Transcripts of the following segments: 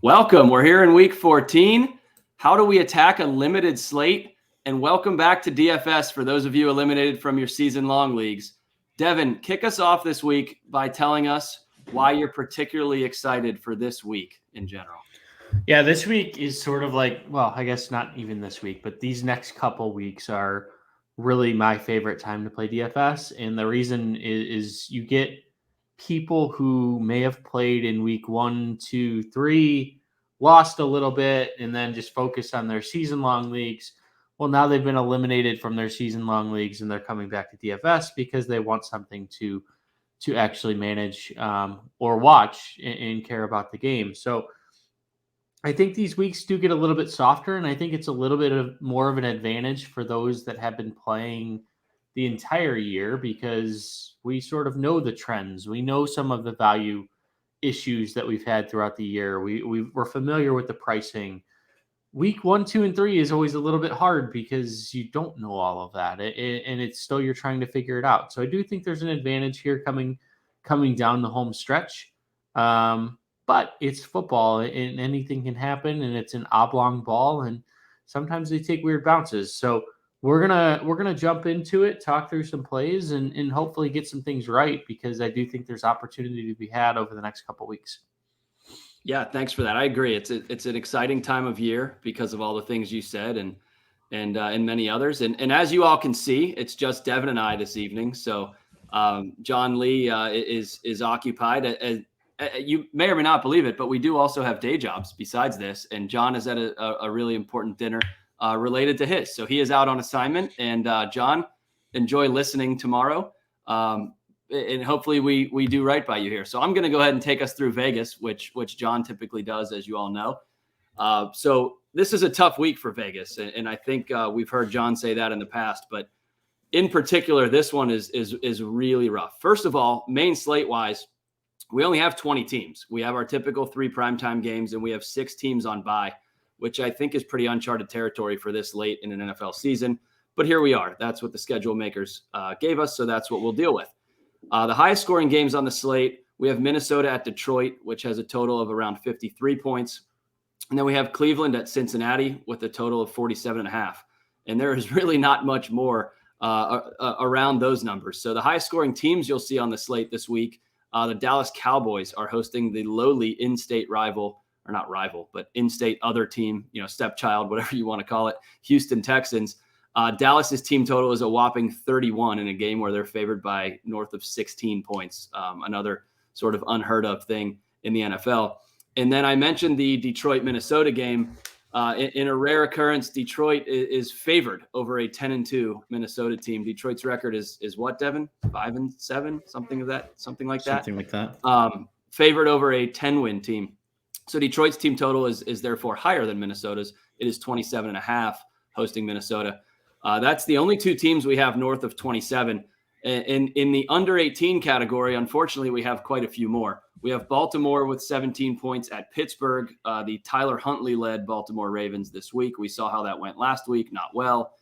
Welcome. We're here in week 14. How do we attack a limited slate? And welcome back to DFS for those of you eliminated from your season-long leagues. Devin, kick us off this week by telling us why you're particularly excited for this week in general. Yeah, this week is sort of like, well, I guess not even this week, but these next couple weeks are really my favorite time to play DFS. And the reason is you get people who may have played in week 1, 2, 3, lost a little bit, and then just focused on their season-long leagues. Well, now they've been eliminated from their season-long leagues, and they're coming back to DFS because they want something to actually manage or watch and care about the game. So I think these weeks do get a little bit softer, and I think it's a little bit of more of an advantage for those that have been playing the entire year because we sort of know the trends. We know some of the value issues that we've had throughout the year. We're familiar with the pricing. Week 1, 2, and 3 is always a little bit hard because you don't know all of that, and it's still you're trying to figure it out. So I do think there's an advantage here coming down the home stretch. But it's football and anything can happen, and it's an oblong ball, and sometimes they take weird bounces. So we're gonna jump into it, talk through some plays, and hopefully get some things right because I do think there's opportunity to be had over the next couple of weeks. Yeah, thanks for that. I agree. It's an exciting time of year because of all the things you said and many others. And as you all can see, it's just Devin and I this evening. So John Lee is occupied. You may or may not believe it, but we do also have day jobs besides this. And John is at a really important dinner related to his. So he is out on assignment. And John, enjoy listening tomorrow. And hopefully we do right by you here. So I'm going to go ahead and take us through Vegas, which John typically does, as you all know. So this is a tough week for Vegas. And I think we've heard John say that in the past. But in particular, this one is really rough. First of all, main slate-wise, we only have 20 teams. We have our typical 3 primetime games, and we have 6 teams on bye, which I think is pretty uncharted territory for this late in an NFL season. But here we are. That's what the schedule makers gave us, so that's what we'll deal with. The highest scoring games on the slate, we have Minnesota at Detroit, which has a total of around 53 points. And then we have Cleveland at Cincinnati with a total of 47.5. And there is really not much more around those numbers. So the highest scoring teams you'll see on the slate this week, the Dallas Cowboys are hosting the lowly in-state rival, or not rival, but in-state other team, stepchild, whatever you want to call it, Houston Texans. Dallas's team total is a whopping 31 in a game where they're favored by north of 16 points, another sort of unheard of thing in the NFL. And then I mentioned the Detroit-Minnesota game. In a rare occurrence, Detroit is favored over a 10-2 Minnesota team. Detroit's record is what, Devin? 5-7, something like that. Something like that. Favored over a 10-win team. So Detroit's team total is therefore higher than Minnesota's. It is 27.5 hosting Minnesota. That's the only 2 teams we have north of 27. And in the under 18 category, unfortunately, we have quite a few more. We have Baltimore with 17 points at Pittsburgh, the Tyler Huntley-led Baltimore Ravens this week. We saw how that went last week, not well.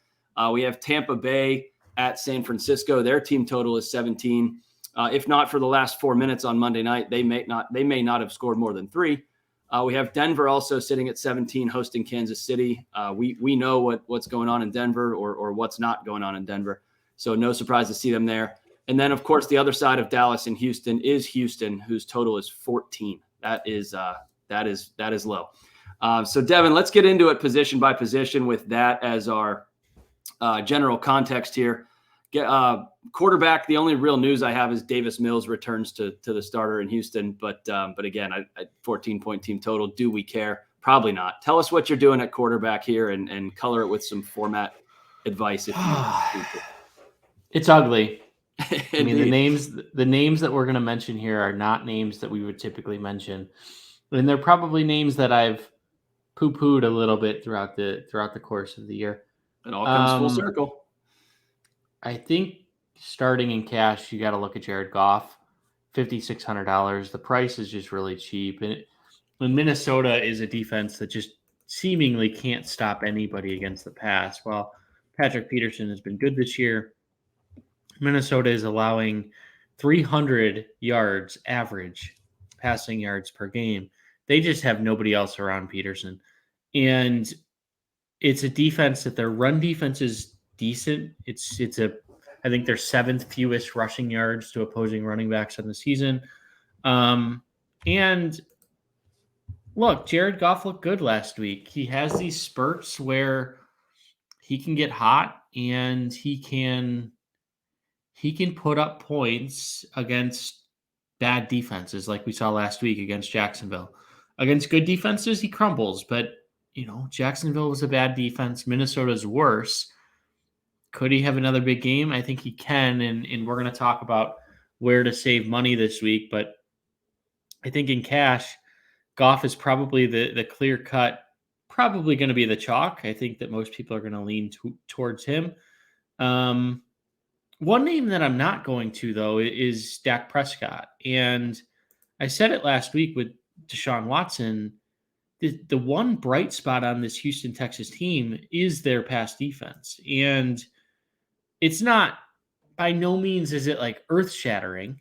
We have Tampa Bay at San Francisco. Their team total is 17. If not for the last 4 minutes on Monday night, they may not have scored more than 3. We have Denver also sitting at 17, hosting Kansas City. We know what's going on in Denver or what's not going on in Denver. So no surprise to see them there. And then, of course, the other side of Dallas and Houston is Houston, whose total is 14. That is low. So, Devin, let's get into it position by position with that as our general context here. Quarterback, the only real news I have is Davis Mills returns to the starter in Houston. But again, 14-point team total. Do we care? Probably not. Tell us what you're doing at quarterback here and color it with some format advice if you. It's ugly. I mean, the names that we're going to mention here are not names that we would typically mention, and they're probably names that I've poo-pooed a little bit throughout the course of the year. It all comes full circle. I think starting in cash, you got to look at Jared Goff, $5,600. The price is just really cheap, and Minnesota is a defense that just seemingly can't stop anybody against the pass. While Patrick Peterson has been good this year, Minnesota is allowing 300 yards average passing yards per game They just have nobody else around Peterson. And it's a defense that their run defense is decent. I think their 7th fewest rushing yards to opposing running backs on the season. And look, Jared Goff looked good last week. He has these spurts where he can get hot and he can put up points against bad defenses like we saw last week against Jacksonville. Against good defenses, he crumbles, but Jacksonville was a bad defense. Minnesota's worse. Could he have another big game? I think he can, and we're going to talk about where to save money this week, but I think in cash, Goff is probably the clear cut, probably going to be the chalk. I think that most people are going to lean towards him. One name that I'm not going to, though, is Dak Prescott. And I said it last week with Deshaun Watson. The one bright spot on this Houston Texas team is their pass defense. And it's not, by no means is it like earth shattering,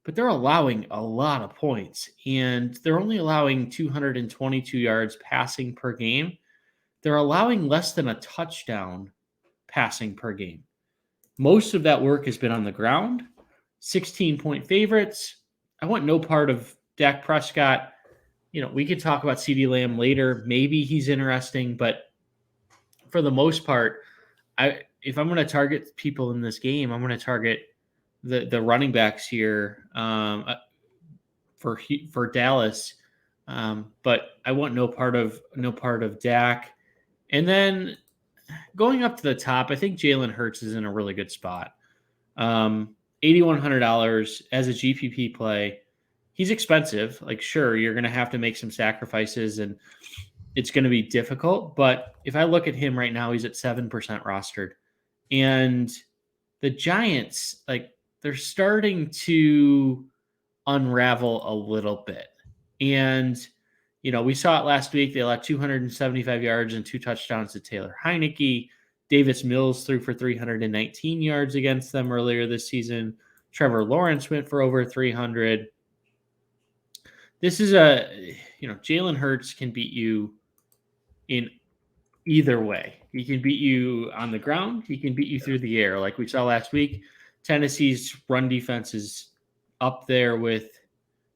but they're allowing a lot of points. And they're only allowing 222 yards passing per game. They're allowing less than a touchdown passing per game. Most of that work has been on the ground. 16-point favorites. I want no part of Dak Prescott. We could talk about CeeDee Lamb later. Maybe he's interesting, but for the most part, if I'm going to target people in this game, I'm going to target the running backs here for Dallas. But I want no part of Dak. And then going up to the top, I think Jalen Hurts is in a really good spot. $8,100 as a GPP play. He's expensive. Like, sure, you're going to have to make some sacrifices and it's going to be difficult. But if I look at him right now, he's at 7% rostered. And the Giants, they're starting to unravel a little bit. And, we saw it last week. They allowed 275 yards and 2 touchdowns to Taylor Heineke. Davis Mills threw for 319 yards against them earlier this season. Trevor Lawrence went for over 300. This is Jalen Hurts can beat you in either way. He can beat you on the ground. He can beat you through the air. Like we saw last week, Tennessee's run defense is up there with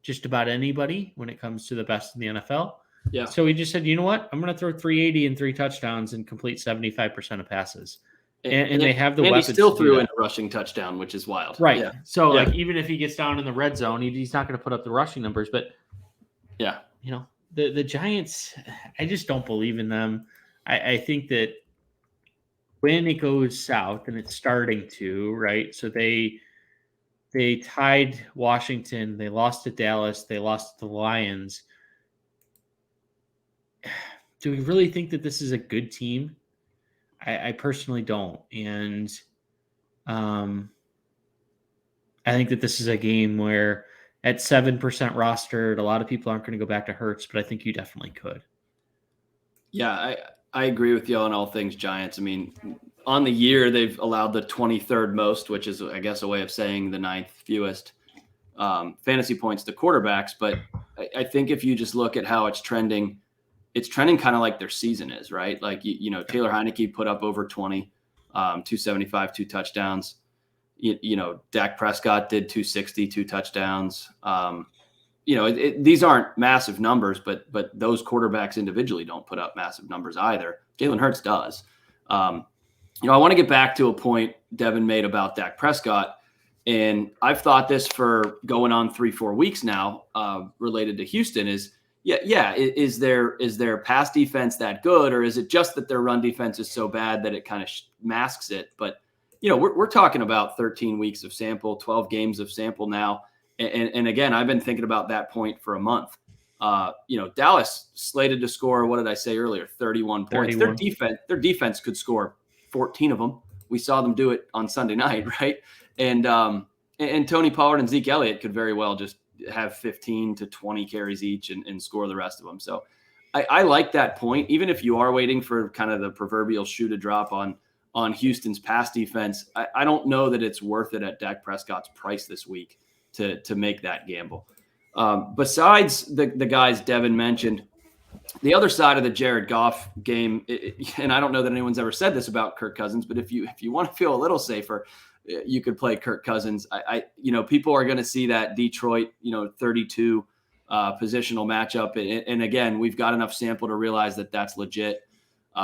just about anybody when it comes to the best in the NFL. Yeah. So we just said, you know what? I'm going to throw 380 and 3 touchdowns and complete 75% of passes. And they have the weapons. He still threw in a rushing touchdown, which is wild. Right. Yeah. So even if he gets down in the red zone, he's not going to put up the rushing numbers. But yeah, the Giants, I just don't believe in them. I think that when it goes south, and it's starting to, right? So they tied Washington. They lost to Dallas. They lost to the Lions. Do we really think that this is a good team? I personally don't. And I think that this is a game where at 7% rostered, a lot of people aren't going to go back to Hurts, but I think you definitely could. Yeah, I agree with you on all things Giants. I mean, on the year, they've allowed the 23rd most, which is, I guess, a way of saying the 9th fewest fantasy points to quarterbacks. But I think if you just look at how it's trending kind of like their season is, right? Like, Taylor Heineke put up over 20, 275, 2 touchdowns. Dak Prescott did 260, 2 touchdowns. These aren't massive numbers, but those quarterbacks individually don't put up massive numbers either. Jalen Hurts does. I want to get back to a point Devin made about Dak Prescott, and I've thought this for going on 3-4 weeks now, related to Houston is, is their pass defense that good, or is it just that their run defense is so bad that it kind of masks it? But, we're talking about 13 weeks of sample, 12 games of sample now. And again, I've been thinking about that point for a month. Dallas slated to score, what did I say earlier? 31 points. 31. Their defense could score 14 of them. We saw them do it on Sunday night, right? And Tony Pollard and Zeke Elliott could very well just have 15 to 20 carries each and score the rest of them. So I like that point. Even if you are waiting for kind of the proverbial shoe to drop on Houston's pass defense, I don't know that it's worth it at Dak Prescott's price this week to make that gamble. Besides the guys Devin mentioned, the other side of the Jared Goff game, and I don't know that anyone's ever said this about Kirk Cousins, but if you want to feel a little safer, you could play Kirk Cousins. People are going to see that Detroit, 32 positional matchup, and again, we've got enough sample to realize that that's legit.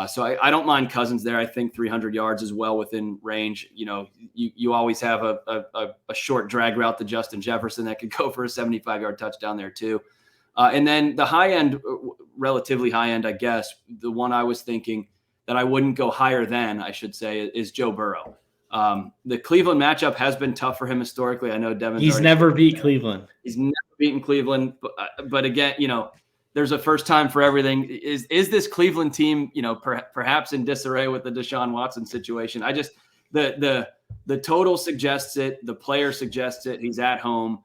So I don't mind Cousins there. I think 300 yards is well within range. You always have a short drag route to Justin Jefferson that could go for a 75-yard touchdown there too. And then the high end, relatively high end, I guess, the one I was thinking that I wouldn't go higher than, I should say, is Joe Burrow. The Cleveland matchup has been tough for him historically. I know Devin. He's never beat Cleveland. He's never beaten Cleveland. But again, there's a first time for everything. Is this Cleveland team, perhaps in disarray with the Deshaun Watson situation? I just the total suggests it. The player suggests it. He's at home.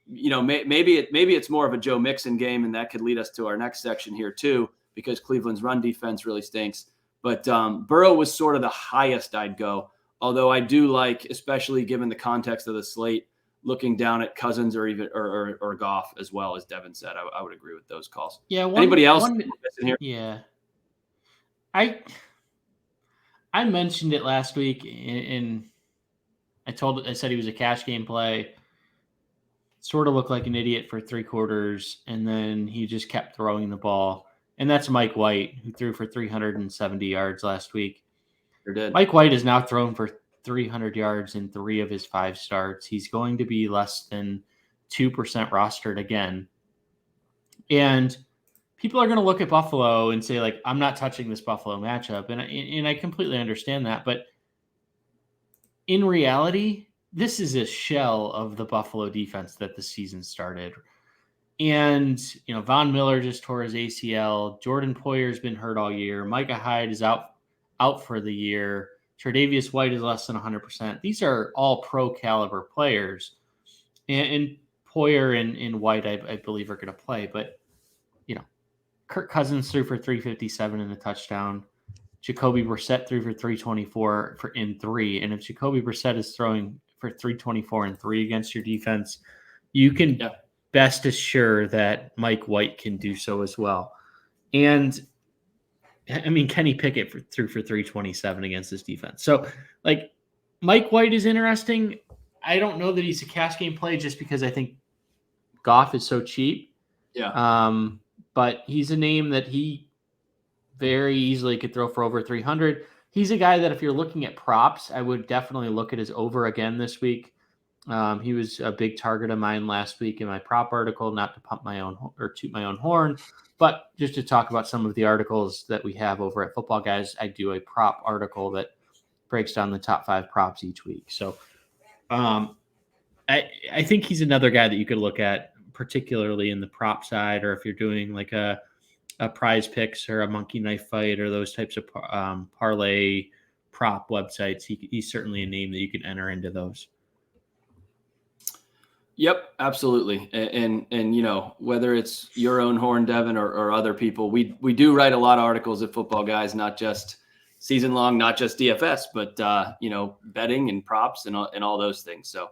Maybe it's more of a Joe Mixon game, and that could lead us to our next section here too, because Cleveland's run defense really stinks. But Burrow was sort of the highest I'd go, although I do like, especially given the context of the slate, looking down at Cousins or even or Goff as well, as Devin said. I would agree with those calls. Yeah. Anybody else in here? Yeah. I mentioned it last week, and I said he was a cash game play. Sort of looked like an idiot for 3 quarters, and then he just kept throwing the ball. And that's Mike White, who threw for 370 yards last week. Sure did. Mike White has now thrown for 300 yards in 3 of his 5 starts. He's going to be less than 2% rostered again. And people are going to look at Buffalo and say, like, I'm not touching this Buffalo matchup. And I completely understand that. But in reality, this is a shell of the Buffalo defense that the season started. And, Von Miller just tore his ACL. Jordan Poyer's been hurt all year. Micah Hyde is out for the year. Tre'Davious White is less than 100%. These are all pro caliber players. And Poyer and White, I believe, are going to play. But, Kirk Cousins threw for 357 and a touchdown. Jacoby Brissett threw for 324 in 3. And if Jacoby Brissett is throwing for 324 and 3 against your defense, you can best assure that Mike White can do so as well. And I mean, Kenny Pickett threw for 327 against this defense. So, Mike White is interesting. I don't know that he's a cash game play just because I think Goff is so cheap. Yeah. But he's a name that he very easily could throw for over 300. He's a guy that if you're looking at props, I would definitely look at his over again this week. He was a big target of mine last week in my prop article, not to pump my own or toot my own horn, but just to talk about some of the articles that we have over at Footballguys. I do a prop article that breaks down the top 5 props each week. So I think he's another guy that you could look at, particularly in the prop side, or if you're doing like a Prize Picks or a Monkey Knife Fight or those types of parlay prop websites. He's certainly a name that you can enter into those. Yep, absolutely. And whether it's your own horn, Devin, or other people, we do write a lot of articles at Footballguys, not just season long, not just DFS, but betting and props and all those things. So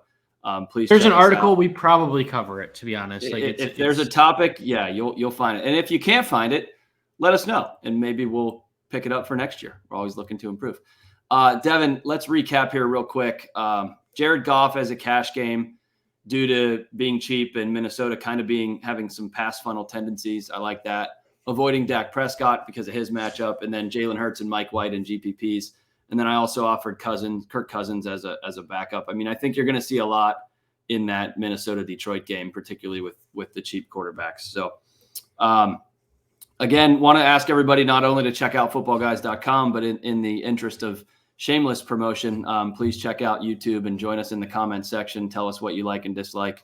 please. There's an article, we probably cover it, to be honest. If there's a topic, you'll find it. And if you can't find it, let us know, and maybe we'll pick it up for next year. We're always looking to improve. Devin, let's recap here real quick. Jared Goff as a cash game, due to being cheap and Minnesota kind of having some pass funnel tendencies. I like that. Avoiding Dak Prescott because of his matchup, and then Jalen Hurts and Mike White in GPPs. And then I also offered Kirk Cousins as a backup. I mean, I think you're going to see a lot in that Minnesota-Detroit game, particularly with the cheap quarterbacks. So, again, want to ask everybody not only to check out footballguys.com, but in the interest of shameless promotion, please check out YouTube and join us in the comments section. Tell us what you like and dislike,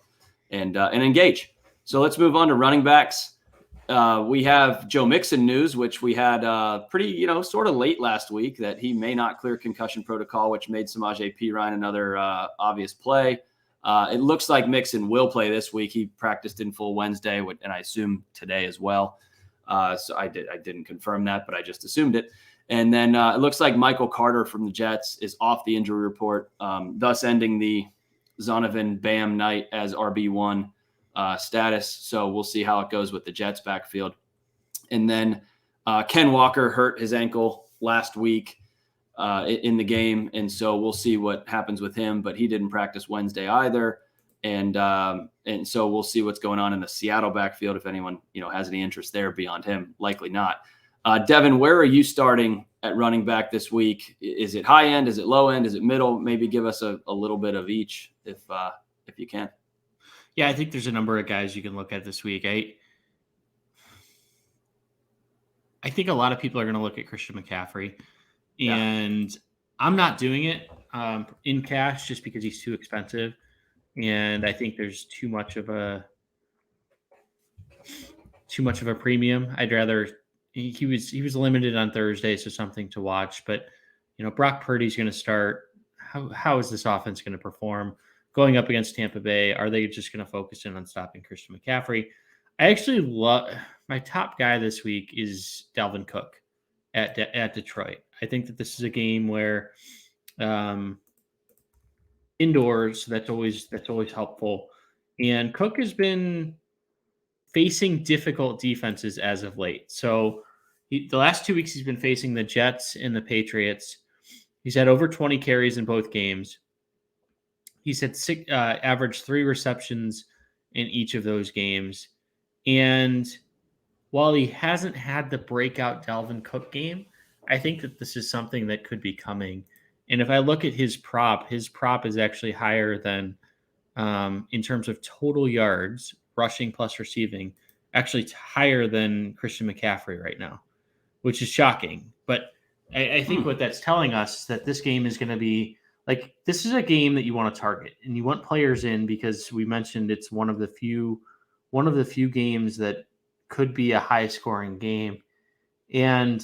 and engage. So let's move on to running backs. We have Joe Mixon news, which we had pretty, sort of late last week, that he may not clear concussion protocol, which made Samaje Perine another obvious play. It looks like Mixon will play this week. He practiced in full Wednesday, and I assume today as well. So I didn't confirm that, but I just assumed it. And then it looks like Michael Carter from the Jets is off the injury report, thus ending the Zonovan Bam night as RB1. status. So we'll see how it goes with the Jets backfield. And then Ken Walker hurt his ankle last week in the game. And so we'll see what happens with him, but he didn't practice Wednesday either. And so we'll see what's going on in the Seattle backfield. If anyone, has any interest there beyond him, likely not. Devin, where are you starting at running back this week? Is it high end? Is it low end? Is it middle? Maybe give us a little bit of each if you can. Yeah, I think there's a number of guys you can look at this week. I think a lot of people are going to look at Christian McCaffrey, and I'm not doing it in cash just because he's too expensive. And I think there's too much of a premium. I'd rather he was limited on Thursday, so something to watch. But Brock Purdy's going to start. How is this offense going to perform going up against Tampa Bay? Are they just going to focus in on stopping Christian McCaffrey? I actually love my top guy this week is Dalvin Cook at Detroit. I think that this is a game where indoors, that's always helpful. And Cook has been facing difficult defenses as of late. So the last 2 weeks he's been facing the Jets and the Patriots. He's had over 20 carries in both games. He's had averaged 3 receptions in each of those games. And while he hasn't had the breakout Dalvin Cook game, I think that this is something that could be coming. And if I look at his prop is actually higher than in terms of total yards, rushing plus receiving, actually higher than Christian McCaffrey right now, which is shocking. But I think what that's telling us is that this game is going to be like, this is a game that you want to target and you want players in because we mentioned it's one of the few games that could be a high scoring game. And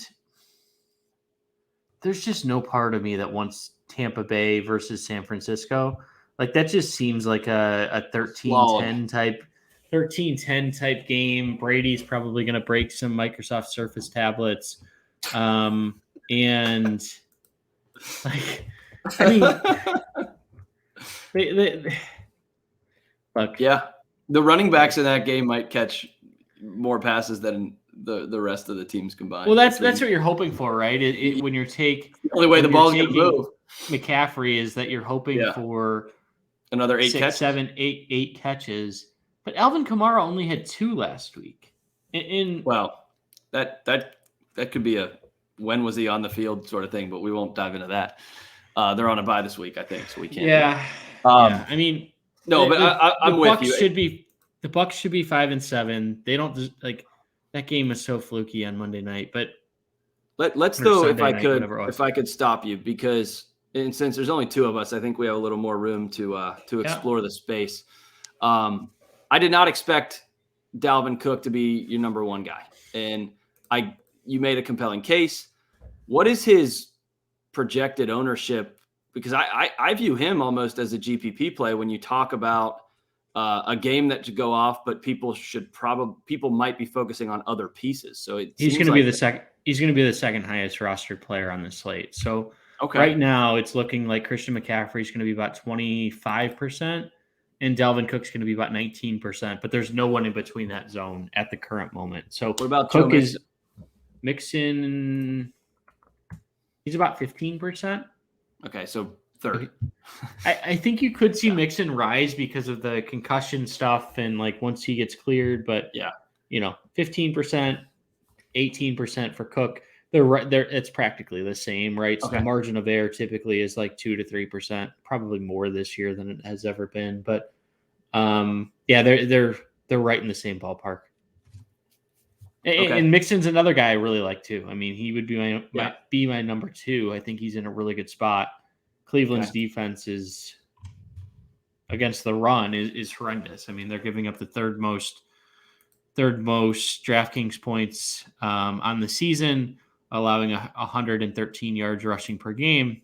there's just no part of me that wants Tampa Bay versus San Francisco. Like that just seems like a 13-10 type game. Brady's probably going to break some Microsoft Surface tablets. And like, I mean, look, yeah, the running backs in that game might catch more passes than the rest of the teams combined. Well, that's what you're hoping for, right? When you take the only way the ball's going to move, McCaffrey, is that you're hoping for another 8 catches, 8 catches. But Alvin Kamara only had 2 last week. Well, that could be a when was he on the field sort of thing, but we won't dive into that. They're on a bye this week, I think, so we can't. Yeah. I mean, no, but I'm with you. The Bucs should be 5-7. They don't like that game was so fluky on Monday night. But let's though, if I could stop you, because since there's only 2 of us, I think we have a little more room to explore the space. I did not expect Dalvin Cook to be your number 1 guy, and you made a compelling case. What is his projected ownership? Because I view him almost as a GPP play when you talk about a game that should go off, but people might be focusing on other pieces. So he's going to be the second. He's going to be the second highest rostered player on the slate. So right now it's looking like Christian McCaffrey is going to be about 25%, and Dalvin Cook's going to be about 19%. But there's no one in between that zone at the current moment. So what about Cook is Mixon? He's about 15%. Okay, so third. I think you could see Mixon rise because of the concussion stuff and like once he gets cleared, but 15%, 18% for Cook. It's practically the same, right? So the margin of error typically is like 2 to 3%, probably more this year than it has ever been. But they're right in the same ballpark. And Mixon's another guy I really like too. I mean, he would be my number 2. I think he's in a really good spot. Cleveland's defense is against the run is horrendous. I mean, they're giving up the third most DraftKings points on the season, allowing 113 yards rushing per game.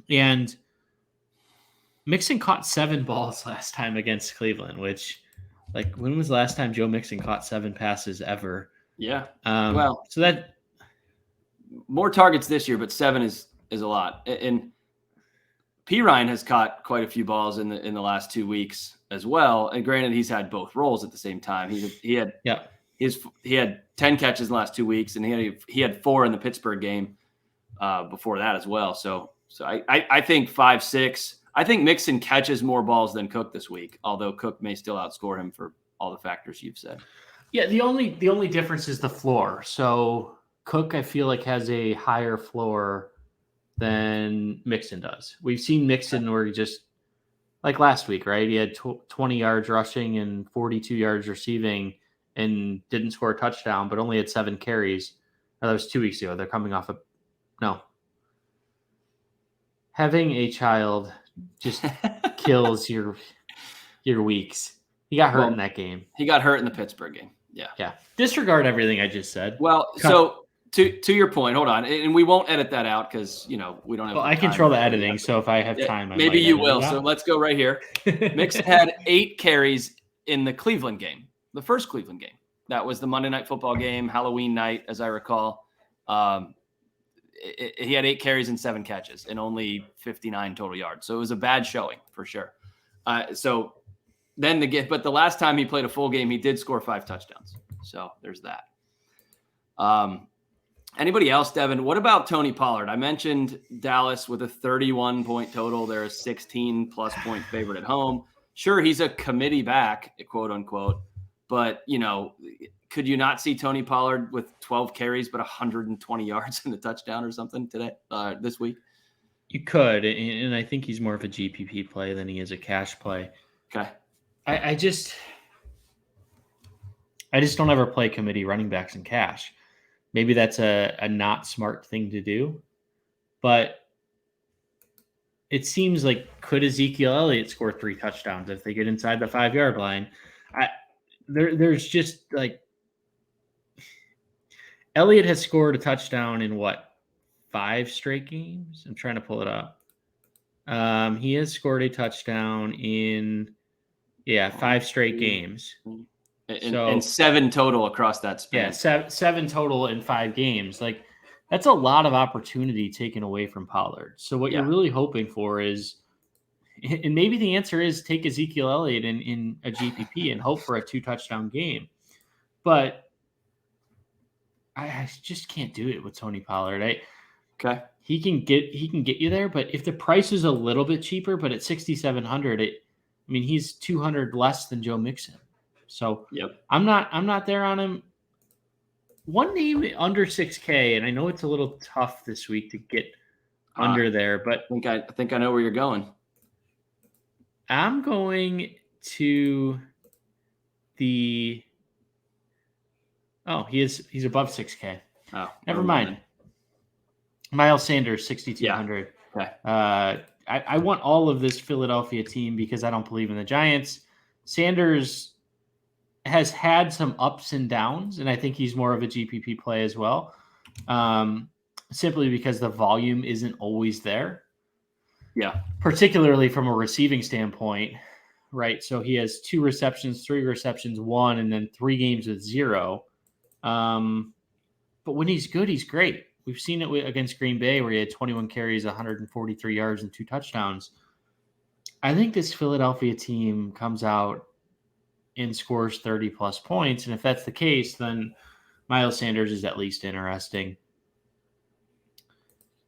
And Mixon caught 7 balls last time against Cleveland, which, like, when was the last time Joe Mixon caught 7 passes ever? Yeah. So that more targets this year, but 7 is a lot. And P. Ryan has caught quite a few balls in the last 2 weeks. as well. And granted, he's had both roles at the same time. He had 10 catches in the last 2 weeks, and he had 4 in the Pittsburgh game before that as well. So I think 5-6. I think Mixon catches more balls than Cook this week, although Cook may still outscore him for all the factors you've said. Yeah, the only difference is the floor. So Cook, I feel like, has a higher floor than Mixon does. We've seen Mixon where he just, like last week, right? He had 20 yards rushing and 42 yards receiving and didn't score a touchdown, but only had 7 carries. That was 2 weeks ago. They're coming off no. Having a child just kills your weeks. He got hurt in that game. He got hurt in the Pittsburgh game. Yeah. Yeah. Disregard everything I just said. Well, so to your point, hold on, and we won't edit that out because we don't have. Well, I control the editing, so if I have time, maybe you will. So let's go right here. Mixon had 8 carries in the Cleveland game, the first Cleveland game. That was the Monday Night Football game, Halloween night, as I recall. He had 8 carries and 7 catches and only 59 total yards. So it was a bad showing for sure. But the last time he played a full game, he did score 5 touchdowns. So there's that. Anybody else, Devin? What about Tony Pollard? I mentioned Dallas with a 31-point total. They're a 16-plus point favorite at home. Sure, he's a committee back, quote unquote. But, could you not see Tony Pollard with 12 carries but 120 yards and a touchdown or something this week? You could, and I think he's more of a GPP play than he is a cash play. Okay. I just don't ever play committee running backs in cash. Maybe that's a not smart thing to do, but it seems like, could Ezekiel Elliott score 3 touchdowns if they get inside the 5-yard line? There's just like, Elliott has scored a touchdown in 5 straight games? I'm trying to pull it up. He has scored a touchdown in 5 straight games. And 7 total across that span. Yeah, 7 total in 5 games. Like, that's a lot of opportunity taken away from Pollard. So what you're really hoping for is, and maybe the answer is, take Ezekiel Elliott in a GPP and hope for a 2-touchdown game. But I just can't do it with Tony Pollard. Okay. He can get you there, but if the price is a little bit cheaper, but at 6,700, he's 200 less than Joe Mixon. So I'm not there on him. One name under 6K, and I know it's a little tough this week to get under there, but I think I know where you're going. I'm going to the. Oh, he's above 6K. Oh, never mind. Miles Sanders, 6,200. Yeah. Okay. I want all of this Philadelphia team because I don't believe in the Giants. Sanders has had some ups and downs, and I think he's more of a GPP play as well, simply because the volume isn't always there. Yeah. Particularly from a receiving standpoint, right? So he has 2 receptions, 3 receptions, 1, and then 3 games with 0. But when he's good, he's great. We've seen it against Green Bay where he had 21 carries, 143 yards, and 2 touchdowns. I think this Philadelphia team comes out and scores 30-plus points. And if that's the case, then Miles Sanders is at least interesting.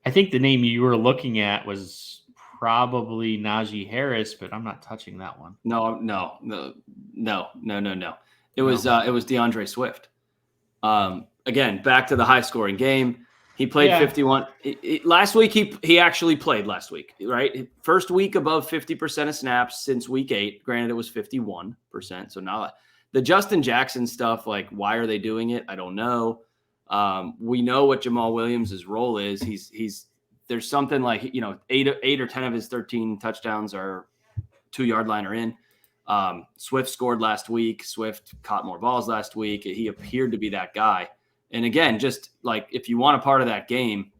I think the name you were looking at was probably Najee Harris, but I'm not touching that one. No. It was DeAndre Swift. Again, back to the high-scoring game. He played 51. Last week, he actually played last week, right? First week above 50% of snaps since week 8. Granted, it was 51%. So now the Justin Jackson stuff, like, why are they doing it? I don't know. We know what Jamal Williams' role is. There's something like, 8 or 10 of his 13 touchdowns are 2-yard line or in. Swift scored last week. Swift caught more balls last week. He appeared to be that guy. And again, just like, if you want a part of that game,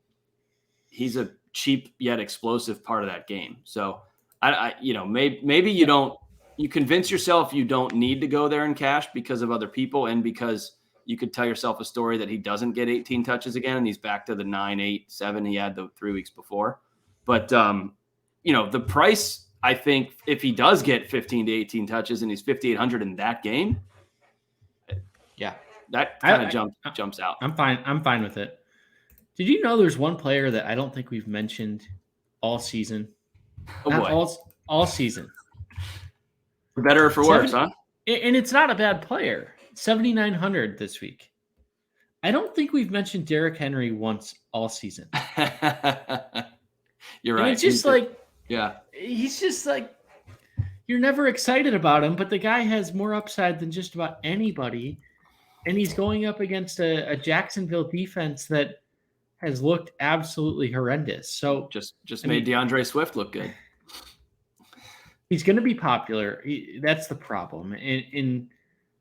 he's a cheap yet explosive part of that game. So maybe you convince yourself you don't need to go there in cash because of other people. And because you could tell yourself a story that he doesn't get 18 touches again. And he's back to the 9, 8, 7 he had the 3 weeks before. But, the price I think if he does get 15 to 18 touches and he's 5,800 in that game, yeah, that kind of jumps out. I'm fine with it. Did you know there's one player that I don't think we've mentioned all season? Oh boy. All season. For better or for worse, huh? And it's not a bad player. 7,900 this week. I don't think we've mentioned Derrick Henry once all season. You're right. And it's just he's just like, you're never excited about him, but the guy has more upside than just about anybody. And he's going up against a Jacksonville defense that has looked absolutely horrendous. So just made DeAndre Swift look good. He's going to be popular. That's the problem. In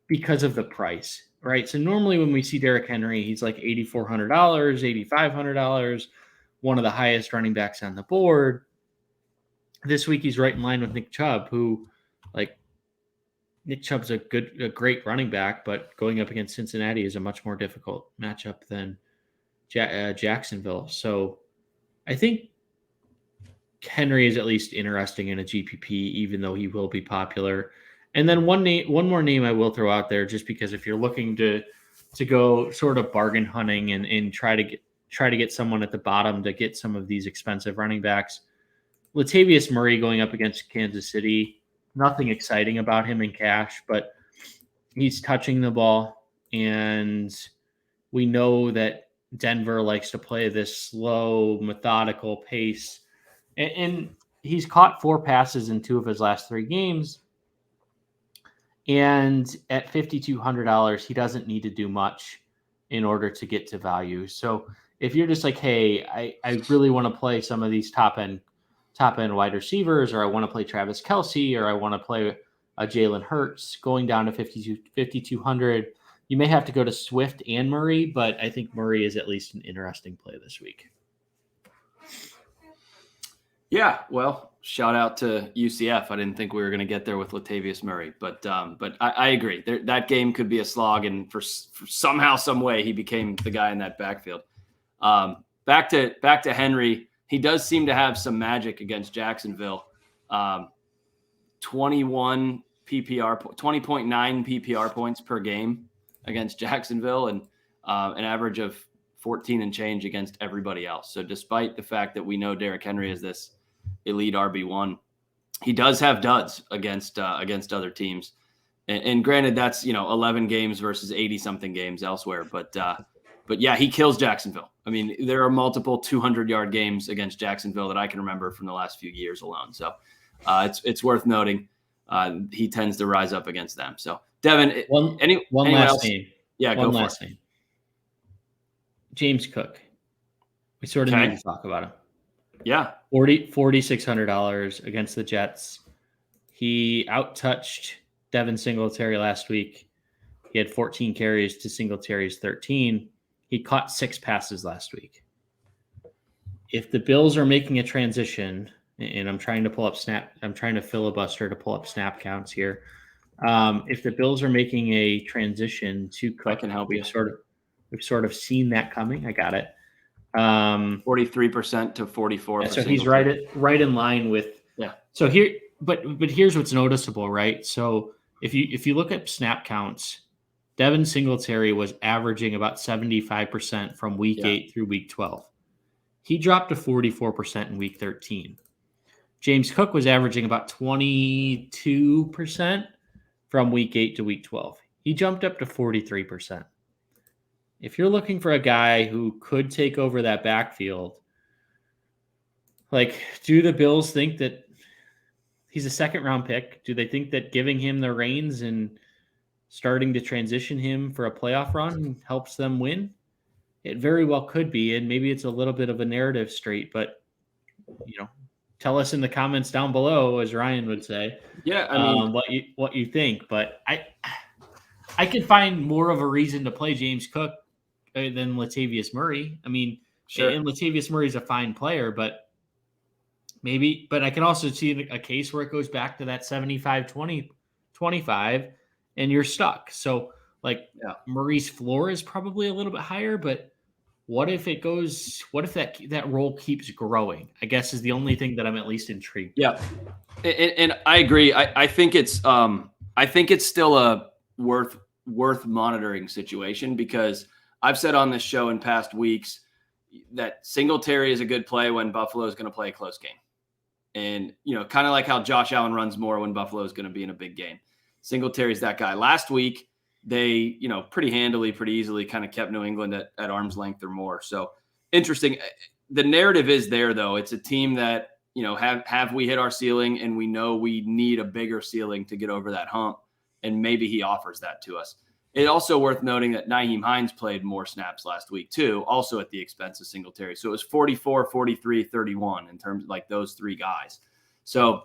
because of the price, right? So normally when we see Derrick Henry, he's like $8,400, $8,500, one of the highest running backs on the board. This week he's right in line with Nick Chubb, who, like, Nick Chubb's a great running back, but going up against Cincinnati is a much more difficult matchup than Jacksonville. So I think Henry is at least interesting in a GPP, even though he will be popular. And then one more name I will throw out there, just because if you're looking to go sort of bargain hunting and try to get someone at the bottom to get some of these expensive running backs, Latavius Murray going up against Kansas City. Nothing exciting about him in cash, but he's touching the ball, and we know that Denver likes to play this slow, methodical pace. And he's caught 4 passes in 2 of his last 3 games. And at $5,200, he doesn't need to do much in order to get to value. So if you're just like, hey, I really want to play some of these top end wide receivers, or I want to play Travis Kelce, or I want to play a Jalen Hurts going down to 5,200, you may have to go to Swift and Murray, but I think Murray is at least an interesting play this week. Yeah, well, shout out to UCF. I didn't think we were going to get there with Latavius Murray, but I agree. That game could be a slog, and for somehow, some way, he became the guy in that backfield. Back to Henry. He does seem to have some magic against Jacksonville. 20.9 PPR points per game against Jacksonville, and an average of 14 and change against everybody else. So despite the fact that we know Derrick Henry is this elite RB1, he does have duds against other teams. And granted, that's 11 games versus 80 something games elsewhere, but yeah, he kills Jacksonville. I mean, there are multiple 200-yard games against Jacksonville that I can remember from the last few years alone. So it's worth noting he tends to rise up against them. So Devin, one last name. Yeah, one last name. James Cook. We sort of need to talk about him. Yeah. $4,600 against the Jets. He outtouched Devin Singletary last week. He had 14 carries to Singletary's 13. He caught 6 passes last week. If the Bills are making a transition, and I'm trying to filibuster to pull up snap counts here. If the Bills are making a transition to Cook, I can help you. We've sort of seen that coming. I got it. 43% to 44%. Yeah, so he's right in line with. Yeah. So here, but here's what's noticeable, right? So if you look at snap counts, Devin Singletary was averaging about 75% from week 8 through week 12. He dropped to 44% in week 13. James Cook was averaging about 22% from week 8 to week 12. He jumped up to 43%. If you're looking for a guy who could take over that backfield, like, do the Bills think that he's a second-round pick? Do they think that giving him the reins and starting to transition him for a playoff run helps them win? It very well could be, and maybe it's a little bit of a narrative straight, but, tell us in the comments down below, as Ryan would say. Yeah, I mean, what you think. But I could find more of a reason to play James Cook than Latavius Murray. I mean, sure. And Latavius Murray's a fine player, but I can also see a case where it goes back to that 75-20-25, and you're stuck. So, Murray's floor is probably a little bit higher, but what if that role keeps growing? I guess is the only thing that I'm at least intrigued. Yeah. And I agree. I think it's still a worth monitoring situation, because I've said on this show in past weeks that Singletary is a good play when Buffalo is going to play a close game. And, kind of like how Josh Allen runs more when Buffalo is going to be in a big game. Singletary's that guy. Last week, they, pretty handily, pretty easily kind of kept New England at arm's length or more. So interesting. The narrative is there, though. It's a team that, have we hit our ceiling, and we know we need a bigger ceiling to get over that hump. And maybe he offers that to us. It's also worth noting that Nyheim Hines played more snaps last week too, also at the expense of Singletary. So it was 44, 43, 31 in terms of like those three guys. So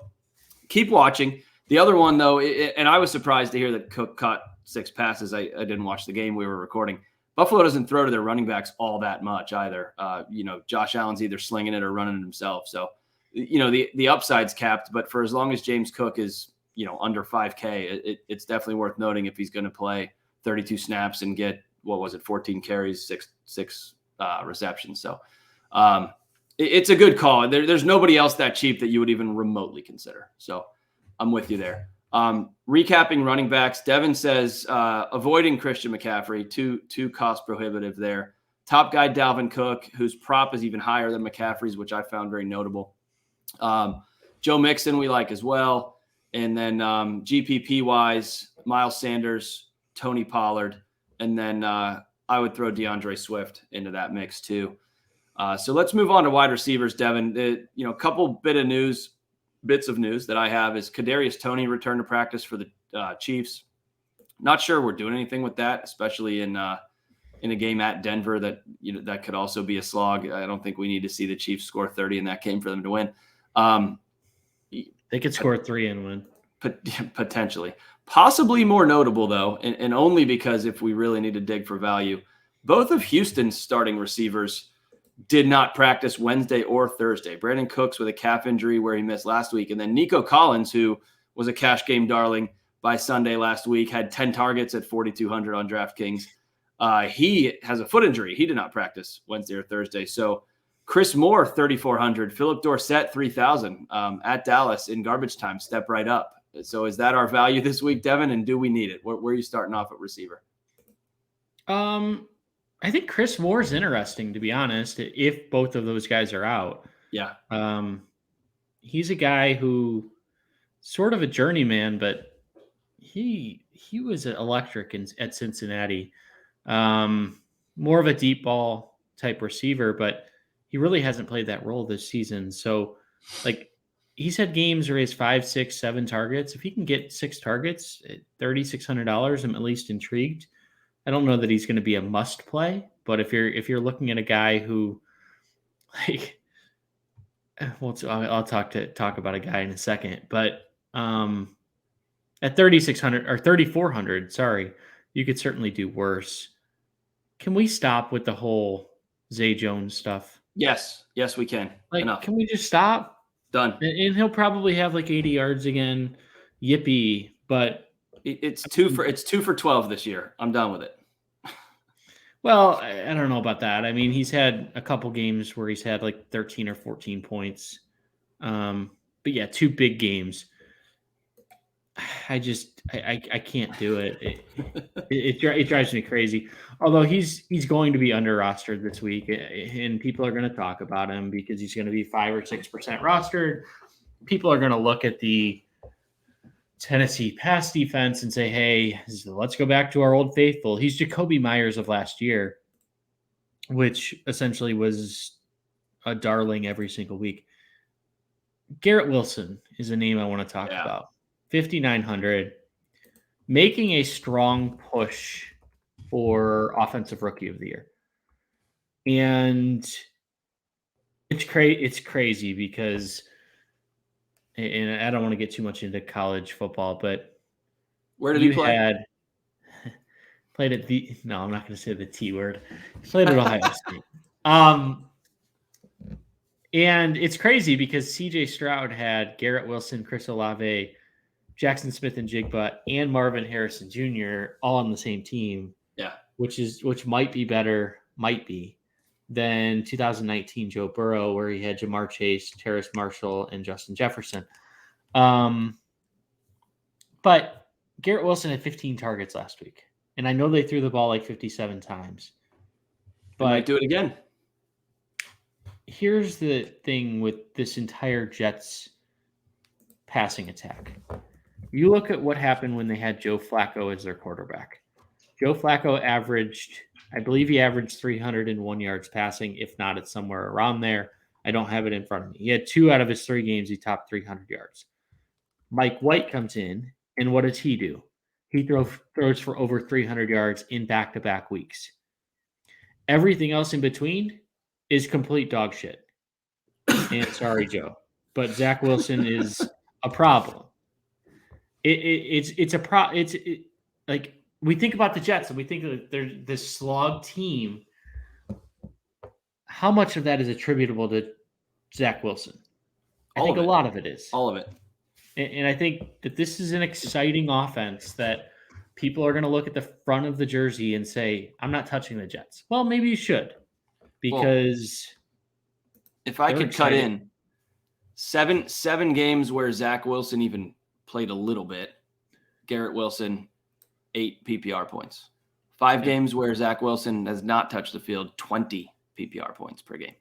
keep watching. The other one, though, and I was surprised to hear that Cook caught 6 passes. I didn't watch the game we were recording. Buffalo doesn't throw to their running backs all that much either. Josh Allen's either slinging it or running it himself. So, the upside's capped, but for as long as James Cook is, under 5K, it's definitely worth noting if he's going to play 32 snaps and get, 14 carries, six receptions. So it's a good call. There's nobody else that cheap that you would even remotely consider. So I'm with you there. Recapping running backs, Devin says avoiding Christian McCaffrey, too cost prohibitive there. Top guy Dalvin Cook, whose prop is even higher than McCaffrey's, which I found very notable. Joe Mixon we like as well. And then GPP wise, Miles Sanders, Tony Pollard, and then I would throw DeAndre Swift into that mix too. So let's move on to wide receivers, Devin. A couple bits of news that I have is Kadarius Toney returned to practice for the Chiefs. Not sure we're doing anything with that, especially in a game at Denver that that could also be a slog. I don't think we need to see the Chiefs score 30 in that game for them to win. They could score 3 and win. Potentially. Possibly more notable, though, and only because if we really need to dig for value, both of Houston's starting receivers did not practice Wednesday or Thursday. Brandon Cooks with a calf injury where he missed last week. And then Nico Collins, who was a cash game darling by Sunday last week, had 10 targets at 4,200 on DraftKings. He has a foot injury. He did not practice Wednesday or Thursday. So Chris Moore, 3,400. Philip Dorsett, 3,000 at Dallas in garbage time. Step right up. So is that our value this week, Devin? And do we need it? Where are you starting off at receiver? I think Chris Moore's interesting, to be honest, if both of those guys are out. Yeah. He's a guy who sort of a journeyman, but he was electric at Cincinnati. More of a deep ball type receiver, but he really hasn't played that role this season. So he's had games where he has 5, 6, 7 targets. If he can get 6 targets at $3,600, I'm at least intrigued. I don't know that he's going to be a must play, but if you're looking at a guy who, I'll talk about a guy in a second, but at 3,600 or 3,400, sorry, you could certainly do worse. Can we stop with the whole Zay Jones stuff? Yes, we can. Enough. Can we just stop? Done. And he'll probably have 80 yards again. Yippee! But it's 2 for 12 this year. I'm done with it. Well, I don't know about that. I mean, he's had a couple games where he's had 13 or 14 points. But yeah, 2 big games. I can't do it. It drives me crazy. Although he's going to be under rostered this week, and people are going to talk about him because he's going to be 5 or 6% rostered. People are going to look at the Tennessee pass defense and say, hey, let's go back to our old faithful. He's Jacoby Myers of last year, which essentially was a darling every single week. Garrett Wilson is a name I want to talk about. 5,900, making a strong push for Offensive Rookie of the Year. And it's crazy because, and I don't want to get too much into college football, but where did he play? Played at no, I'm not going to say the T word. He played at Ohio State. And it's crazy because CJ Stroud had Garrett Wilson, Chris Olave, Jackson Smith and Jigba, and Marvin Harrison Jr. all on the same team. Yeah. Which might be better, might be. than 2019 Joe Burrow, where he had Jamar Chase, Terrace Marshall, and Justin Jefferson. But Garrett Wilson had 15 targets last week. And I know they threw the ball like 57 times. But might do it again. Here's the thing with this entire Jets passing attack. You look at what happened when they had Joe Flacco as their quarterback. Joe Flacco averaged 301 yards passing. If not, it's somewhere around there. I don't have it in front of me. He had 2 out of his 3 games. He topped 300 yards. Mike White comes in, and what does he do? He throws for over 300 yards in back-to-back weeks. Everything else in between is complete dog shit. And sorry, Joe, but Zach Wilson is a problem. Like we think about the Jets and we think that they're this slog team. How much of that is attributable to Zach Wilson? I think a lot of it is. All of it. And I think that this is an exciting offense that people are going to look at the front of the jersey and say, I'm not touching the Jets. Well, maybe you should, because if I could cut in 7 games where Zach Wilson even played a little bit, Garrett Wilson, 8 PPR points. 5 games where Zach Wilson has not touched the field, 20 PPR points per game.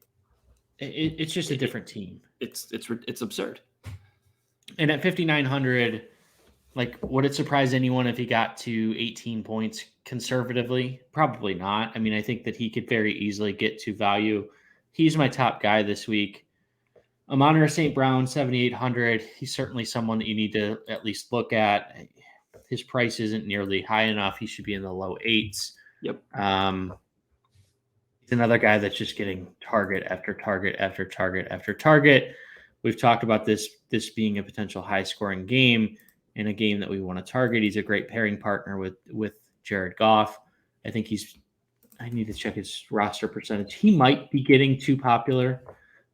It's just a different team. It's absurd. And at 5,900, like, would it surprise anyone if he got to 18 points conservatively? Probably not. I mean, I think that he could very easily get to value. He's my top guy this week. Amon-Ra St. Brown, 7,800. He's certainly someone that you need to at least look at. His price isn't nearly high enough. He should be in the low 8s. Yep. He's another guy that's just getting target after target after target after target. We've talked about this being a potential high-scoring game and a game that we want to target. He's a great pairing partner with Jared Goff. I need to check his roster percentage. He might be getting too popular.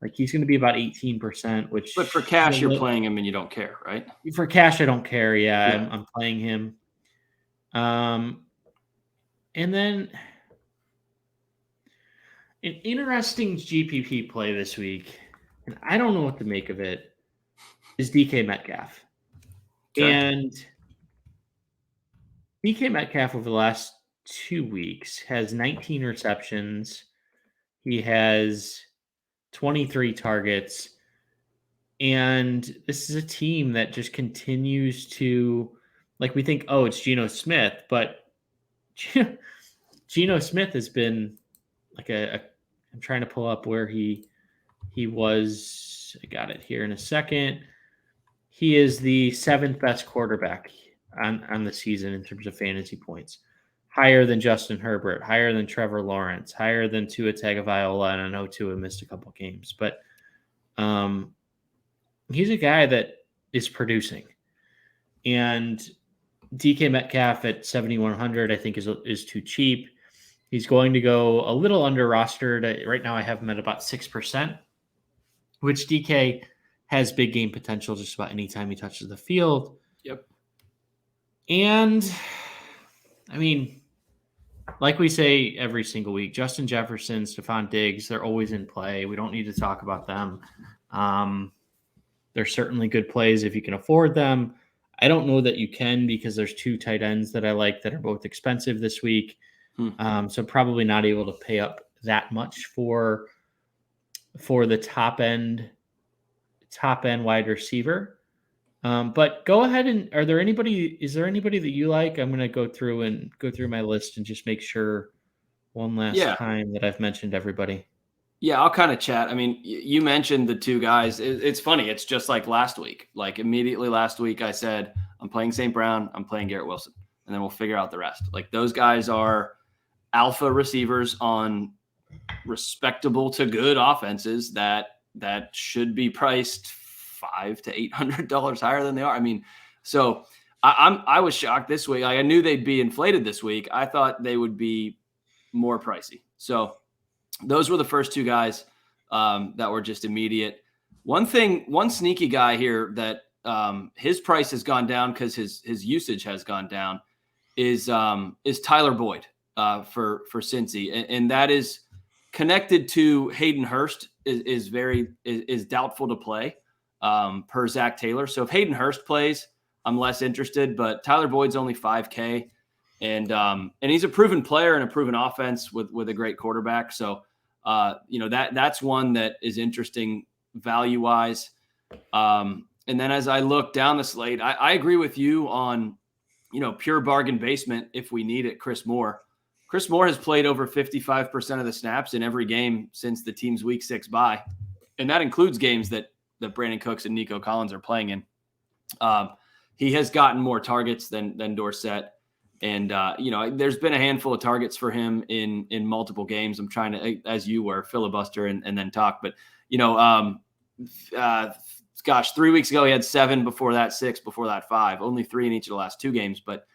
Like, he's going to be about 18%, but for cash, you're playing him and you don't care, right? For cash, I don't care. Yeah. I'm playing him. And then an interesting GPP play this week, and I don't know what to make of it, is DK Metcalf. Okay. And DK Metcalf over the last 2 weeks has 19 receptions. He has 23 targets. And this is a team that just continues to, like, we think, oh, it's Geno Smith, but Geno Smith has been like I'm trying to pull up where he was. I got it here in a second. He is the 7th best quarterback on the season in terms of fantasy points. Higher than Justin Herbert, higher than Trevor Lawrence, higher than Tua Tagovailoa, and I know Tua missed a couple games, but he's a guy that is producing. And DK Metcalf at 7,100, I think is too cheap. He's going to go a little under rostered. Right now I have him at about 6%, which DK has big game potential just about any time he touches the field. Yep. And, I mean, like we say every single week, Justin Jefferson, Stefon Diggs, they're always in play. We don't need to talk about them. They're certainly good plays if you can afford them. I don't know that you can, because there's 2 tight ends that I like that are both expensive this week. So probably not able to pay up that much for the top end wide receiver. But go ahead and is there anybody that you like? I'm going to go through my list and just make sure one last time that I've mentioned everybody. Yeah, I'll kind of chat. I mean, you mentioned the 2 guys. It's funny. It's just like last week. Like, immediately last week, I said, I'm playing St. Brown, I'm playing Garrett Wilson, and then we'll figure out the rest. Like, those guys are alpha receivers on respectable to good offenses that should be priced $500 to $800 higher than they are. I mean, so I was shocked this week. Like, I knew they'd be inflated this week. I thought they would be more pricey. So those were the first 2 guys that were just immediate. One sneaky guy here that his price has gone down because his usage has gone down is Tyler Boyd for Cincy. And that is connected to Hayden Hurst is doubtful to play per Zach Taylor. So if Hayden Hurst plays, I'm less interested, but Tyler Boyd's only 5K. And he's a proven player and a proven offense with a great quarterback. So, that's one that is interesting value wise. And then as I look down the slate, I agree with you on, pure bargain basement. If we need it, Chris Moore has played over 55% of the snaps in every game since the team's week 6 bye. And that includes games that Brandon Cooks and Nico Collins are playing in. He has gotten more targets than Dorsett. And, there's been a handful of targets for him in multiple games. I'm trying to, as you were, filibuster and then talk. But, 3 weeks ago, he had 7, before that 6, before that 5, only 3 in each of the last 2 games. But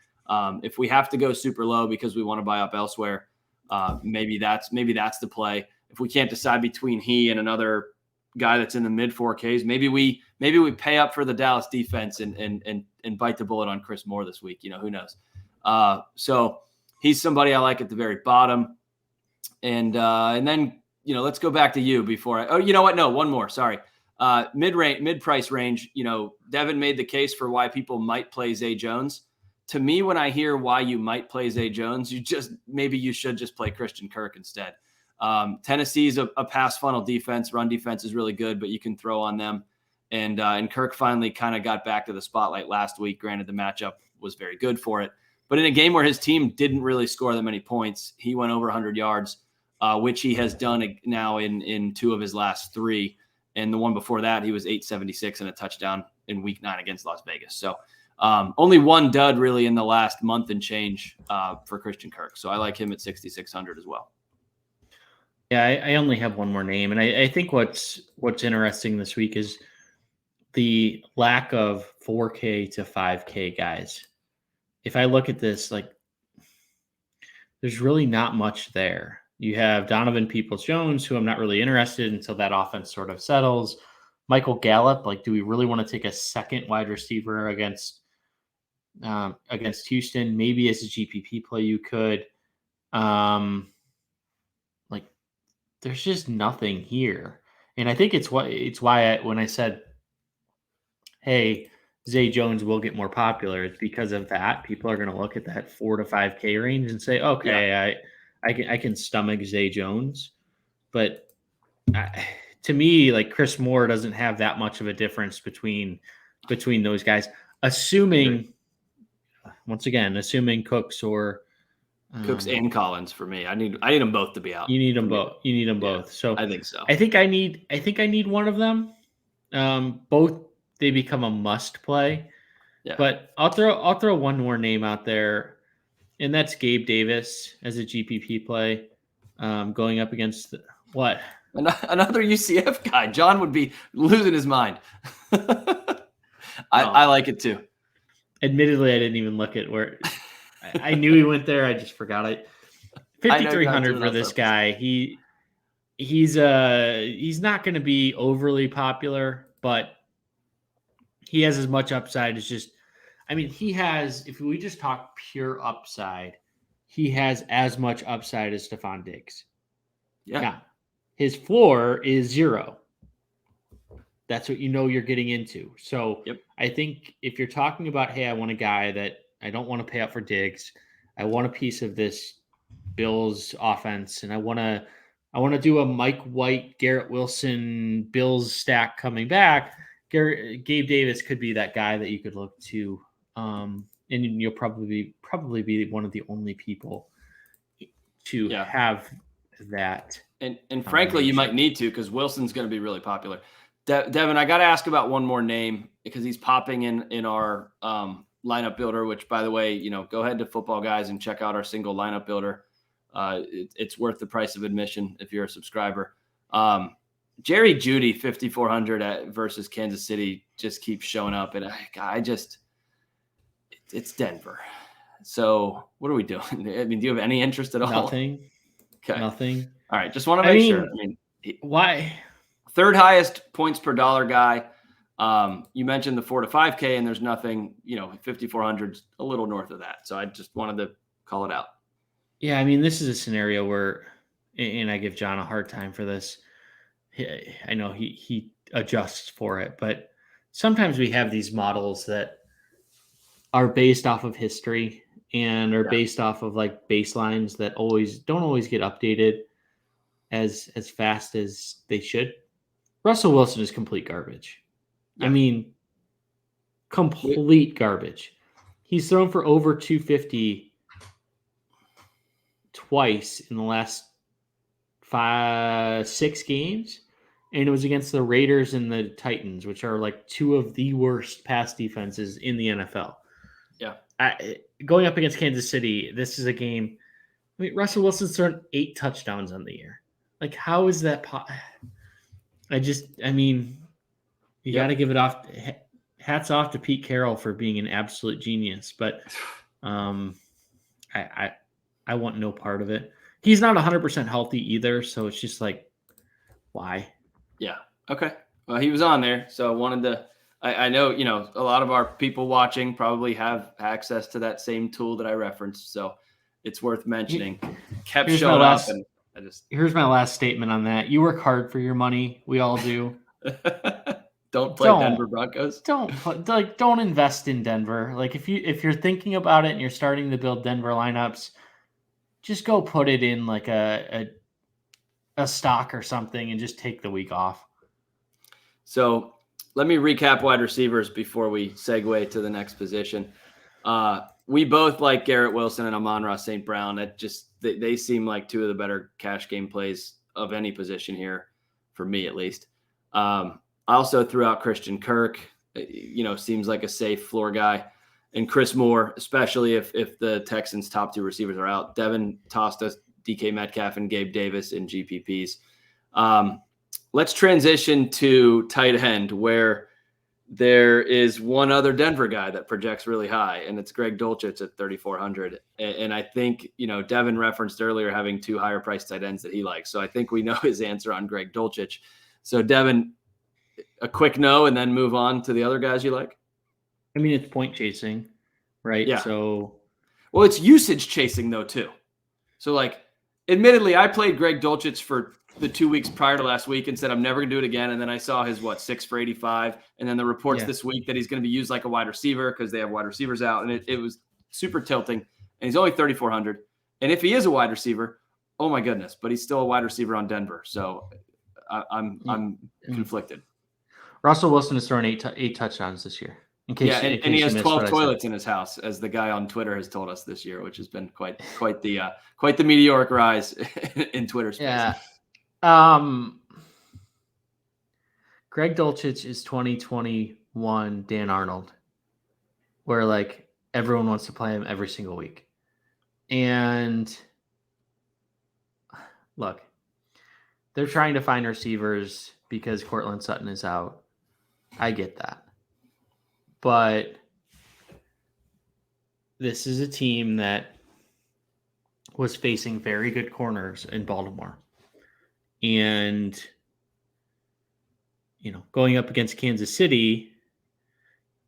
if we have to go super low because we want to buy up elsewhere, maybe that's the play. If we can't decide between he and another guy that's in the mid 4Ks, maybe we pay up for the Dallas defense and bite the bullet on Chris Moore this week. Who knows? So he's somebody I like at the very bottom. And then, let's go back to you before you know what? No, one more. Sorry. Mid-price range, Devin made the case for why people might play Zay Jones. To me, when I hear why you might play Zay Jones, maybe you should just play Christian Kirk instead. Tennessee's a pass funnel defense. Run defense is really good, but you can throw on them. And Kirk finally kind of got back to the spotlight last week. Granted, the matchup was very good for it. But in a game where his team didn't really score that many points, he went over 100 yards, which he has done now in 2 of his last 3. And the one before that, he was 876 and a touchdown in week 9 against Las Vegas. So only one dud really in the last month and change for Christian Kirk. So I like him at 6,600 as well. Yeah, I only have one more name. And I think what's interesting this week is the lack of 4K to 5K guys. If I look at this, there's really not much there. You have Donovan Peoples-Jones, who I'm not really interested in until that offense sort of settles. Michael Gallup, do we really want to take a second wide receiver against Houston? Maybe as a GPP play, you could. There's just nothing here, and I think it's why when I said, "Hey, Zay Jones will get more popular," it's because of that. People are going to look at that 4 to 5K range and say, "Okay, yeah. I can stomach Zay Jones," but to me, Chris Moore doesn't have that much of a difference between those guys. Assuming Cooks or Cooks and Collins for me. I need them both to be out. You need them both. You need them both. So I think so. I think I need one of them. Both they become a must play. Yeah. But I'll throw one more name out there. And that's Gabe Davis as a GPP play, going up against what? Another UCF guy. John would be losing his mind. I like it too. Admittedly, I didn't even look at where I knew he went there. I just forgot it. 5,300 for this guy. He's not going to be overly popular, but he has as much upside as just. He has, if we just talk pure upside, he has as much upside as Stefon Diggs. Yeah. Now, his floor is 0. That's what you're getting into. So I think if you're talking about, hey, I want a guy that I don't want to pay up for Diggs, I want a piece of this Bills offense, and I want to do a Mike White, Garrett Wilson, Bills stack coming back, Gabe Davis could be that guy that you could look to. And you'll probably be one of the only people to have that. And frankly, you might need to, because Wilson's going to be really popular. Devin, I got to ask about one more name because he's popping in our lineup builder, which, by the way, go ahead to Footballguys and check out our single lineup builder. It's worth the price of admission if you're a subscriber. Jerry Jeudy, 5,400 versus Kansas City just keeps showing up. And it's Denver. So what are we doing? Do you have any interest at all? Nothing. Okay. Nothing. All right. Just want to make sure. Why? Third highest points per dollar guy. You mentioned the 4 to 5K, and there's nothing, 5,400 a little north of that. So I just wanted to call it out. Yeah. This is a scenario where and I give John a hard time for this. I know he adjusts for it, but sometimes we have these models that are based off of history and are based off of like baselines that don't always get updated as fast as they should. Russell Wilson is complete garbage. Yeah. I mean, complete garbage. He's thrown for over 250 twice in the last 6 games, and it was against the Raiders and the Titans, which are like two of the worst pass defenses in the NFL. Yeah. Going up against Kansas City, this is a game. I mean, Russell Wilson's thrown 8 touchdowns on the year. Like, how is that? You got to give it off. Hats off to Pete Carroll for being an absolute genius, but I want no part of it. He's not 100% healthy either, so it's just like, why? Yeah. Okay. Well, he was on there, so I wanted to. I know, a lot of our people watching probably have access to that same tool that I referenced, so it's worth mentioning. Kept showing up, and here's my last statement on that. You work hard for your money. We all do. Don't play Denver Broncos. Don't invest in Denver. Like if you're thinking about it and you're starting to build Denver lineups, just go put it in like a stock or something and just take the week off. So let me recap wide receivers before we segue to the next position. We both like Garrett Wilson and Amon-Ra St. Brown. They seem like two of the better cash game plays of any position here, for me at least. I also threw out Christian Kirk. Seems like a safe floor guy. And Chris Moore, especially if the Texans' top 2 receivers are out. Devin tossed us DK Metcalf and Gabe Davis in GPPs. Let's transition to tight end, where there is one other Denver guy that projects really high, and it's Greg Dulcich at 3,400. And I think, Devin referenced earlier having 2 higher priced tight ends that he likes. So I think we know his answer on Greg Dulcich. So Devin, a quick no, and then move on to the other guys you like? I mean, it's point chasing, right? Yeah. So, well, it's usage chasing though too. So, admittedly, I played Greg Dulcich for the 2 weeks prior to last week and said I'm never gonna do it again. And then I saw his 6 for 85, and then the reports this week that he's going to be used like a wide receiver because they have wide receivers out, and it was super tilting. And he's only 3,400. And if he is a wide receiver, oh my goodness! But he's still a wide receiver on Denver, so I'm conflicted. Russell Wilson has thrown 8 touchdowns this year. And he has 12 toilets in his house, as the guy on Twitter has told us this year, which has been quite the meteoric rise in Twitter space. Yeah. Greg Dulcich is 2021 Dan Arnold, where everyone wants to play him every single week. And look, they're trying to find receivers because Cortland Sutton is out. I get that. But this is a team that was facing very good corners in Baltimore. And, going up against Kansas City,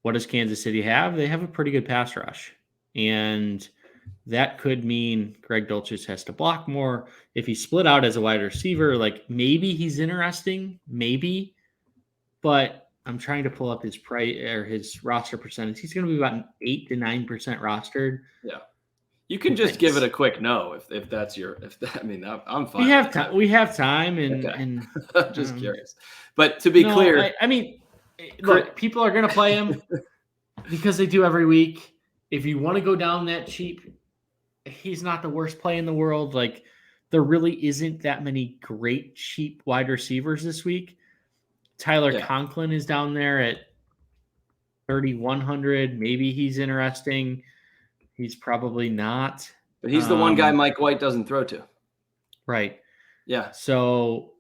what does Kansas City have? They have a pretty good pass rush. And that could mean Greg Dulcich has to block more. If he's split out as a wide receiver, maybe he's interesting, maybe. But I'm trying to pull up his price or his roster percentage. He's going to be about 8 to 9% rostered. Yeah. You can just give it a quick no if that's I'm fine. We have time and okay. and just curious. But to be clear, look, people are going to play him because they do every week. If you want to go down that cheap, he's not the worst play in the world. There really isn't that many great cheap wide receivers this week. Tyler Conklin is down there at 3,100. Maybe he's interesting. He's probably not. But he's the one guy Mike White doesn't throw to. Right. Yeah. So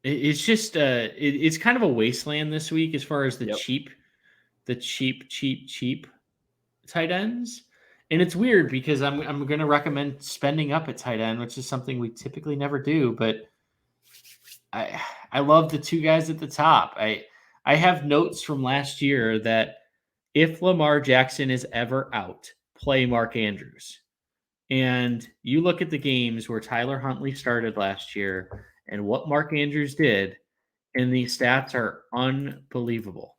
it's just it's kind of a wasteland this week as far as the cheap tight ends. And it's weird because I'm going to recommend spending up at tight end, which is something we typically never do. But I love the 2 guys at the top. I have notes from last year that if Lamar Jackson is ever out, play Mark Andrews. And you look at the games where Tyler Huntley started last year and what Mark Andrews did, and the stats are unbelievable.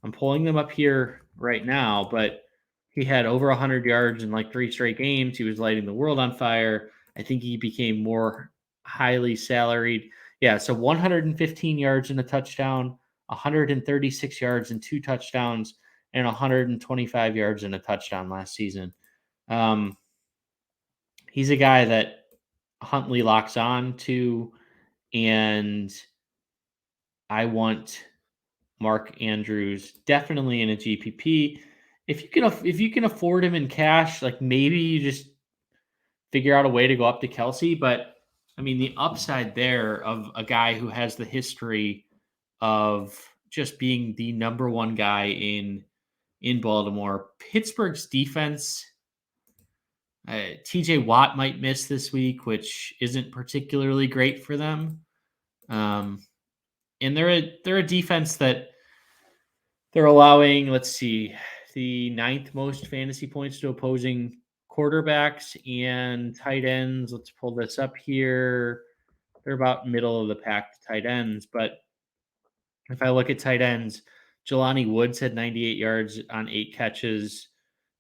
I'm pulling them up here right now, but he had over 100 yards in like 3 straight games. He was lighting the world on fire. I think he became more highly salaried. Yeah, so 115 yards and a touchdown, 136 yards and 2 touchdowns, and 125 yards and a touchdown last season. He's a guy that Huntley locks on to, and I want Mark Andrews definitely in a GPP. If you can afford him in cash, like maybe you just figure out a way to go up to Kelce. But I mean, the upside there of a guy who has the history of just being the number one guy in Baltimore. Pittsburgh's defense, TJ Watt might miss this week, which isn't particularly great for them. And they're a defense that they're allowing, let's see, the 9th most fantasy points to opposing quarterbacks and tight ends. Let's pull this up here. They're about middle of the pack tight ends. But if I look at tight ends, Jelani Woods had 98 yards on 8 catches.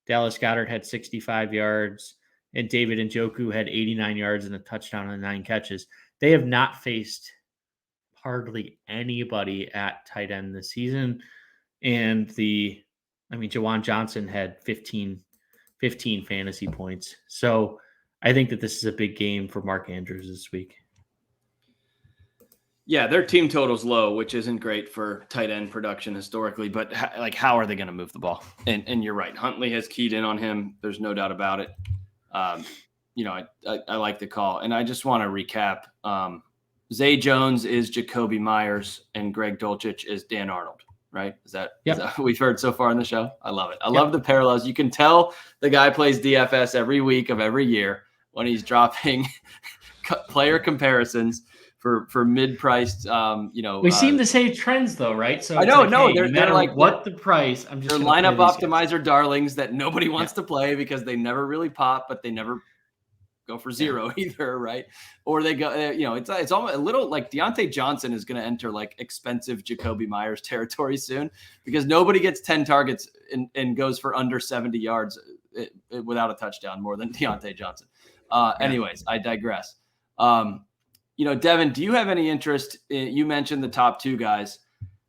Dallas Goedert had 65 yards. And David Njoku had 89 yards and a touchdown on 9 catches. They have not faced hardly anybody at tight end this season. And Jawan Johnson had 15 fantasy points. So I think that this is a big game for Mark Andrews this week. Yeah, their team total's low, which isn't great for tight end production historically. But how are they going to move the ball? And you're right. Huntley has keyed in on him. There's no doubt about it. I like the call. And I just want to recap. Zay Jones is Jacoby Myers and Greg Dulcich is Dan Arnold. Right? Is that what we've heard so far in the show? I love it. I love the parallels. You can tell the guy plays DFS every week of every year when he's dropping player comparisons for mid-priced. We seem to say trends though, right? So I know, they're like what the price. I'm just they're lineup optimizer darlings that nobody wants to play because they never really pop, but they never go for zero either, right? Or they go, it's almost a little like Deontay Johnson is going to enter like expensive Jacoby Myers territory soon because nobody gets 10 targets and goes for under 70 yards without a touchdown more than Deontay Johnson. Anyways, I digress. Devin, do you have any interest you mentioned the top 2 guys.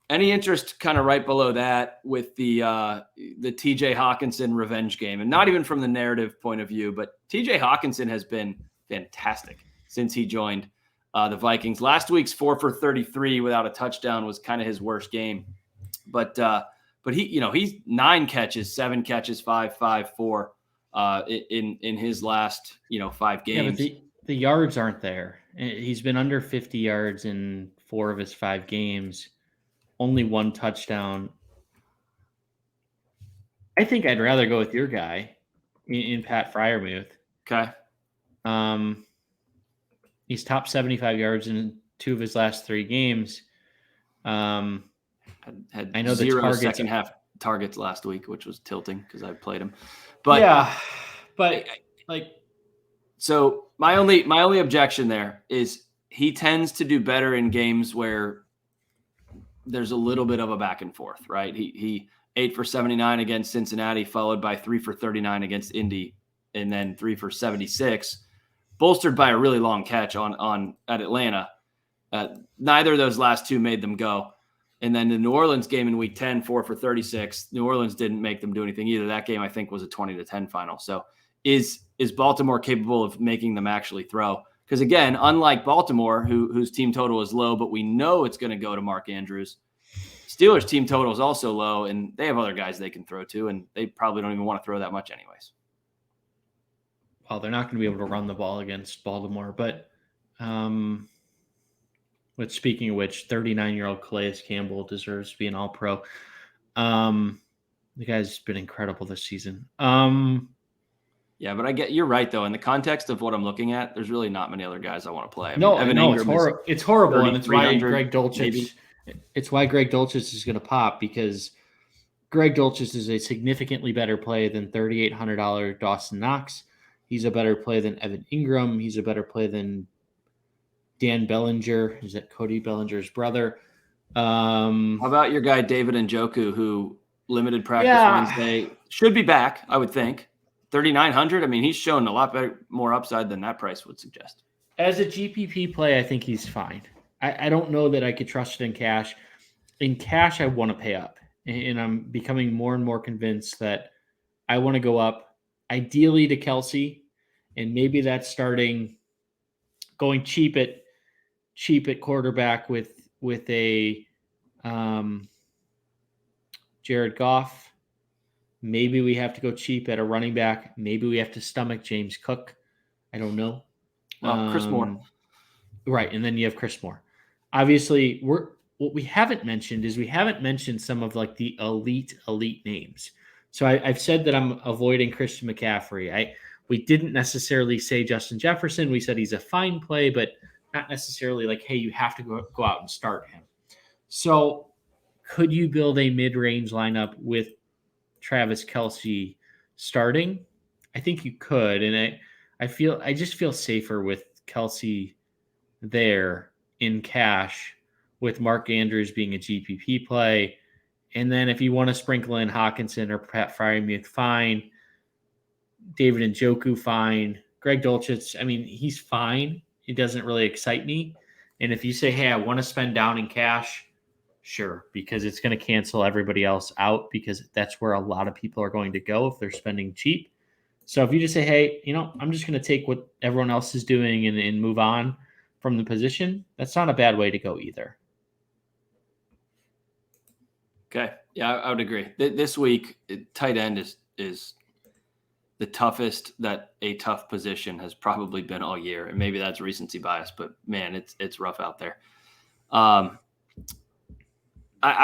Any interest kind of right below that with the TJ Hawkinson revenge game? And not even from the narrative point of view, but TJ Hawkinson has been fantastic since he joined the Vikings. Last week's 4 for 33 without a touchdown was kind of his worst game. But he, he's 9 catches, 7 catches, 4 in his last, 5 games. Yeah, but the yards aren't there. He's been under 50 yards in 4 of his 5 games. Only 1 touchdown. I think I'd rather go with your guy in Pat Freiermuth. Okay. He's top 75 yards in 2 of his last 3 games. Had I know 0 second half targets last week, which was tilting because I played him. But yeah, but like, so my only objection there is he tends to do better in games where there's a little bit of a back and forth, right? He 8 for 79 against Cincinnati, followed by 3 for 39 against Indy, and then 3 for 76, bolstered by a really long catch at Atlanta. Neither of those last 2 made them go. And then the New Orleans game in week 10, 4 for 36. New Orleans didn't make them do anything either. That game, I think, was a 20-10 final. So is Baltimore capable of making them actually throw? Because again, unlike Baltimore, whose team total is low, but we know it's going to go to Mark Andrews, Steelers' team total is also low, and they have other guys they can throw to, and they probably don't even want to throw that much anyways. Well, they're not going to be able to run the ball against Baltimore. But speaking of which, 39-year-old Calais Campbell deserves to be an All-Pro. The guy's been incredible this season. Yeah, but you're right though. In the context of what I'm looking at, there's really not many other guys I want to play. It's horrible, and it's why Greg Dulcich. It's why Greg Dulcich is going to pop, because Greg Dulcich is a significantly better play than $3,800 Dawson Knox, He's a better play than Evan Ingram. He's a better play than Dan Bellinger. Is that Cody Bellinger's brother? How about your guy David Njoku, who limited practice Yeah. Wednesday, should be back, I would think. 3,900. I mean, he's shown a lot better, more upside than that price would suggest. As a GPP play, I think he's fine. I don't know that I could trust it in cash. In cash, I want to pay up. And I'm becoming more and more convinced that I want to go up, ideally to Kelce. And maybe that's going cheap at quarterback with a Jared Goff. Maybe we have to go cheap at a running back. Maybe we have to stomach James Cook. I don't know. Well, Chris Moore. Right, and then you have Chris Moore. Obviously, what we haven't mentioned is we haven't mentioned some of like the elite names. So I've said that I'm avoiding Christian McCaffrey. We didn't necessarily say Justin Jefferson. We said he's a fine play, but not necessarily like, hey, you have to go out and start him. So could you build a mid-range lineup with Travis Kelce starting? I think you could, and I just feel safer with Kelce there in cash, with Mark Andrews being a GPP play. And then if you want to sprinkle in Hawkinson or Pat Freiermuth, fine. David Njoku, fine. Greg Dulcich, I mean, he's fine. He doesn't really excite me. And if you say, hey, I want to spend down in cash, sure, because it's going to cancel everybody else out, because that's where a lot of people are going to go if they're spending cheap. So if you just say, hey, I'm just going to take what everyone else is doing and move on from the position, that's not a bad way to go either. Okay. Yeah, I would agree. This week, tight end is the toughest that a tough position has probably been all year. And maybe that's recency bias, but man, it's rough out there. I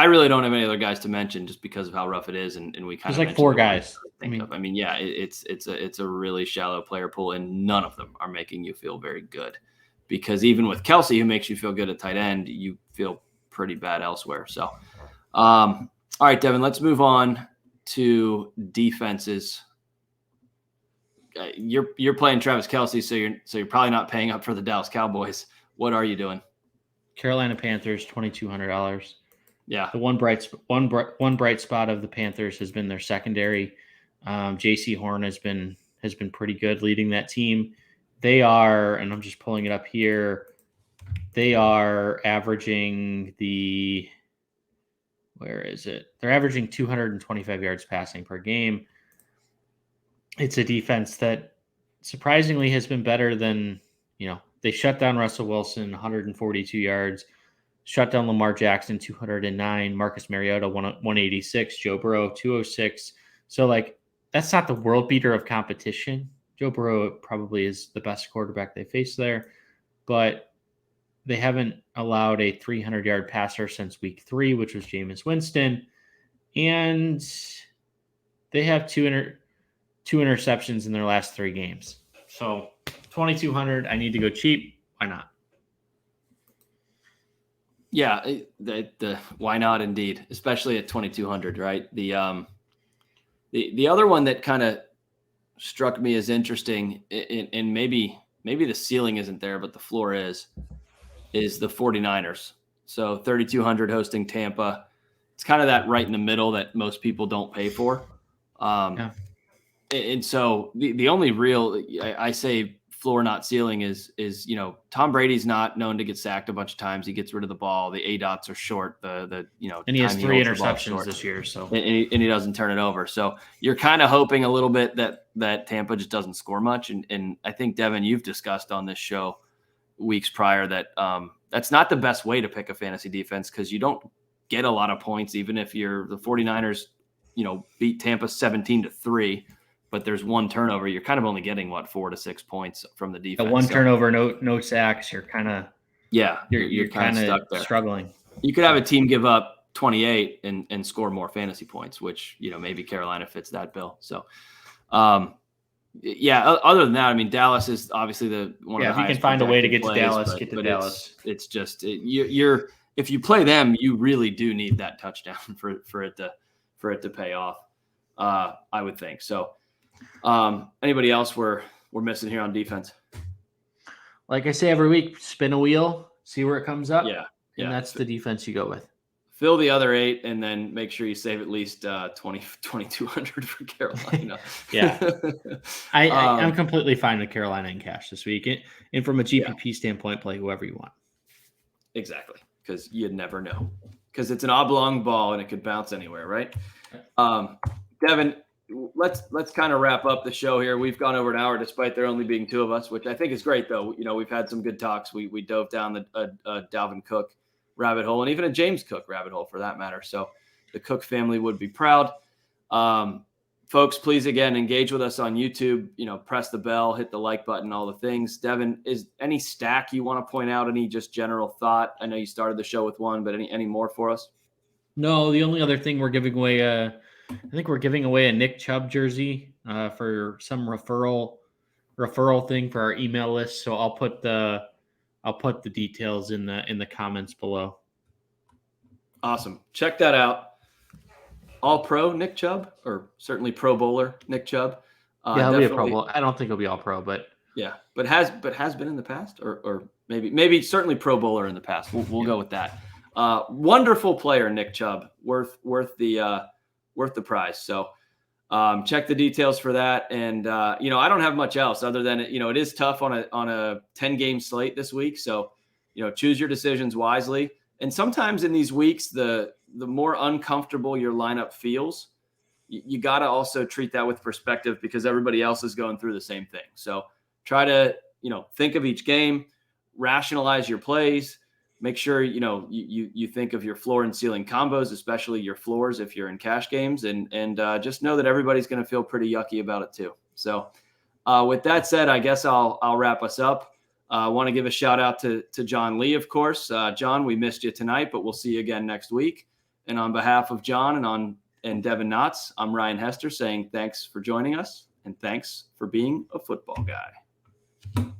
really don't have any other guys to mention just because of how rough it is. And we kind of like 4 guys. Yeah, it's a really shallow player pool, and none of them are making you feel very good, because even with Kelce, who makes you feel good at tight end, you feel pretty bad elsewhere. So, all right, Devin, let's move on to defenses. You're playing Travis Kelce, so you're probably not paying up for the Dallas Cowboys. What are you doing? Carolina Panthers, $2,200. Yeah. The one bright spot of the Panthers has been their secondary. J.C. Horn has been pretty good leading that team. They are, and I'm just pulling it up here, they are averaging where is it? They're averaging 225 yards passing per game. It's a defense that surprisingly has been better than, they shut down Russell Wilson, 142 yards, shut down Lamar Jackson, 209, Marcus Mariota, 186, Joe Burrow, 206. So, that's not the world beater of competition. Joe Burrow probably is the best quarterback they face there, but they haven't allowed a 300-yard passer since week 3, which was Jameis Winston. And they have two interceptions in their last 3 games. So 2,200, I need to go cheap. Why not? Yeah, the why not indeed, especially at 2,200, right? The other one that kind of struck me as interesting, and maybe the ceiling isn't there, but the floor is the 49ers. So 3,200 hosting Tampa. It's kind of that right in the middle that most people don't pay for. Yeah. And so the only real, I say floor, not ceiling, is Tom Brady's not known to get sacked a bunch of times. He gets rid of the ball. The ADOTs are short. And he has 3 interceptions this year. So and he doesn't turn it over. So you're kind of hoping a little bit that Tampa just doesn't score much. And I think, Devin, you've discussed on this show weeks prior that that's not the best way to pick a fantasy defense, because you don't get a lot of points, even if you're the 49ers, beat Tampa 17-3. But there's 1 turnover. You're kind of only getting 4 to 6 points from the defense. One turnover, no sacks. You're kind of you're kind of stuck there, struggling. You could have a team give up 28 and score more fantasy points, which maybe Carolina fits that bill. So, Other than that, I mean, Dallas is obviously one of the highest. If you can find a way to get to Dallas, get to Dallas. It's just you're if you play them, you really do need that touchdown for it to pay off. I would think so. Anybody else we're we're missing here on defense? Like I say every week, spin a wheel, see where it comes up. Yeah. And that's the defense you go with. Fill the other 8, and then make sure you save at least 2,200 for Carolina. Yeah. I'm completely fine with Carolina in cash this week. And from a GPP standpoint, play whoever you want. Exactly, because you'd never know. Because it's an oblong ball, and it could bounce anywhere, right? Devin, let's kind of wrap up the show here. We've gone over an hour despite there only being 2 of us, which I think is great, though. We've had some good talks. We dove down the Dalvin Cook rabbit hole, and even a James Cook rabbit hole for that matter. So the Cook family would be proud. Folks, please, again, engage with us on YouTube, press the bell, hit the like button, all the things. Devin, is any stack you want to point out, any just general thought? I know you started the show with one, but any more for us? No, the only other thing we're giving away, I think we're giving away a Nick Chubb jersey for some referral thing for our email list. So I'll put the details in the comments below. Awesome. Check that out. All pro Nick Chubb, or certainly Pro Bowler Nick Chubb. Yeah, he'll be a Pro Bowl. I don't think he'll be all pro, but yeah, but has been in the past, or maybe certainly Pro Bowler in the past. We'll go with that. Wonderful player, Nick Chubb, worth the prize. So check the details for that. And I don't have much else other than it is tough on a 10-game slate this week. So choose your decisions wisely. And sometimes in these weeks, the more uncomfortable your lineup feels, you got to also treat that with perspective, because everybody else is going through the same thing. So try to think of each game, rationalize your plays. Make sure, you think of your floor and ceiling combos, especially your floors if you're in cash games, and just know that everybody's going to feel pretty yucky about it too. So with that said, I guess I'll wrap us up. I want to give a shout out to John Lee, of course. John, we missed you tonight, but we'll see you again next week. And on behalf of John and Devin Knotts, I'm Ryan Hester saying thanks for joining us, and thanks for being a football guy.